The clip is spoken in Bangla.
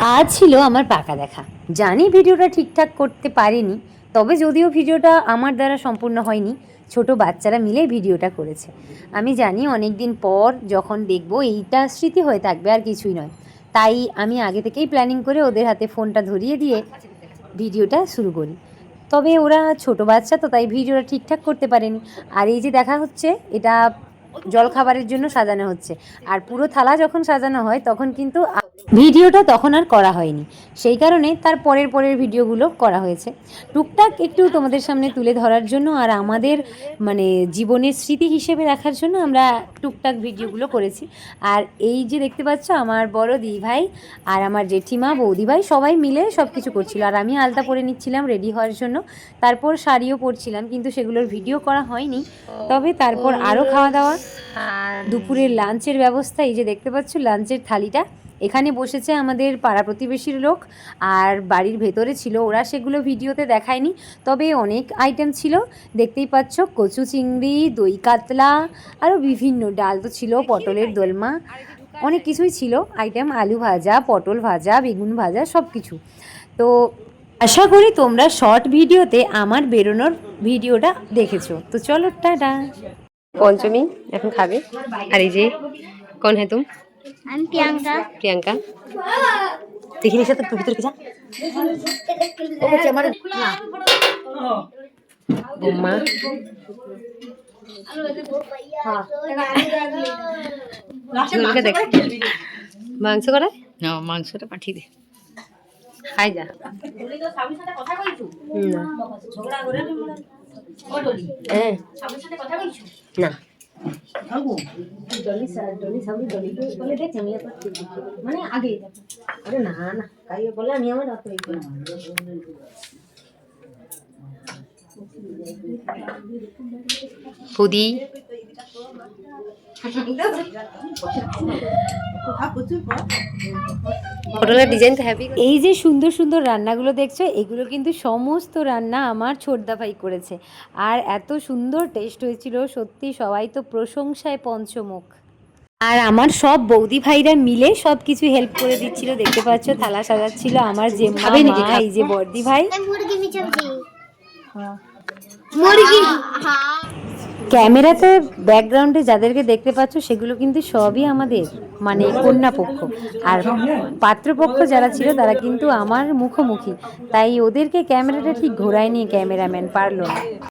আজ ছিল আমার পাকা দেখা। জানি ভিডিওটা ঠিকঠাক করতে পারিনি, তবে যদিও ভিডিওটা আমার দ্বারা সম্পূর্ণ হয়নি, ছোট বাচ্চারা মিলে ভিডিওটা করেছে। আমি জানি অনেক দিন পর যখন দেখব এইটা স্মৃতি হয়ে থাকবে, আর কিছুই নয়। তাই আমি আগে থেকেই প্ল্যানিং করে ওদের হাতে ফোনটা ধরিয়ে দিয়ে ভিডিওটা শুরু করি। তবে ওরা ছোট বাচ্চা তো, তাই ভিডিওটা ঠিকঠাক করতে পারেনি। আর এই যে দেখা হচ্ছে, এটা জলখাবারের জন্য সাজানো হচ্ছে। আর পুরো থালা যখন সাজানো হয় তখন কিন্তু ভিডিওটা তখন আর করা হয়নি, সেই কারণে তার পরের ভিডিওগুলো করা হয়েছে টুকটাক একটু তোমাদের সামনে তুলে ধরার জন্য, আর আমাদের মানে জীবনের স্মৃতি হিসেবে রাখার জন্য আমরা টুকটাক ভিডিওগুলো করেছি। আর এই যে দেখতে পাচ্ছ, আমার বড় দিদিভাই আর আমার জেঠিমা বৌদিভাই সবাই মিলে সব কিছু করছিল, আর আমি আলতা পরে নিচ্ছিলাম রেডি হওয়ার জন্য। তারপর শাড়িও পরছিলাম, কিন্তু সেগুলোর ভিডিও করা হয়নি। তবে তারপর আরও খাওয়া দাওয়া, দুপুরের লাঞ্চের ব্যবস্থা। এই যে দেখতে পাচ্ছ লাঞ্চের থালিটা, এখানে বসেছে আমাদের পাড়া প্রতিবেশীর লোক, আর বাড়ির ভেতরে ছিল ওরা, সেগুলো ভিডিওতে দেখায়নি। তবে অনেক আইটেম ছিল, দেখতেই পাচ্ছ, কচু চিংড়ি, দই কাতলা, আরও বিভিন্ন ডাল তো ছিল, পটলের দোলমা, অনেক কিছুই ছিল আইটেম, আলু ভাজা, পটল ভাজা, বেগুন ভাজা, সব কিছু। তো আশা করি তোমরা শর্ট ভিডিওতে আমার বেরোনোর ভিডিওটা দেখেছো। তো চলো, টাটা। পঞ্চমী এখন খাবে। আর এই যে কোন হ্যাঁ তুম? আমি প্রিয়াঙ্কা। প্রিয়াঙ্কা দেখিনি সাথে তুই ভিতরে যা। ও বলছে আমার বোম্মা। ঝোলকে দেখ, মাংস করে না, মাংসটা পাঠিয়ে দে, খাই যা। হ্যাঁ না মানে আগে আরে না না তাই বলে আমি আমার রাত খুদি এই যে সুন্দর সুন্দর রান্নাগুলো দেখছো, এগুলো কিন্তু সমস্ত রান্না আমার ছোটদা ভাই করেছে, আর এত সুন্দর টেস্ট হয়েছিল সত্যি, সবাই তো প্রশংসায় পঞ্চমুখ। আর আমার সব বৌদি ভাইরা মিলে সব কিছু হেল্প করে দিচ্ছিল, দেখতে পাচ্ছ থালা সাজাচ্ছিল আমার জেম্মা মা, এই যে বর্দি ভাই। ক্যামেরাতে ব্যাকগ্রাউন্ডে যাদেরকে দেখতে পাচ্ছ সেগুলো কিন্তু সবই আমাদের মানে কন্যা পক্ষ, আর পাত্রপক্ষ যারা ছিল তারা কিন্তু আমার মুখোমুখি, তাই ওদেরকে ক্যামেরাটা ঠিক ঘোরায়নি, ক্যামেরাম্যান পারলো না।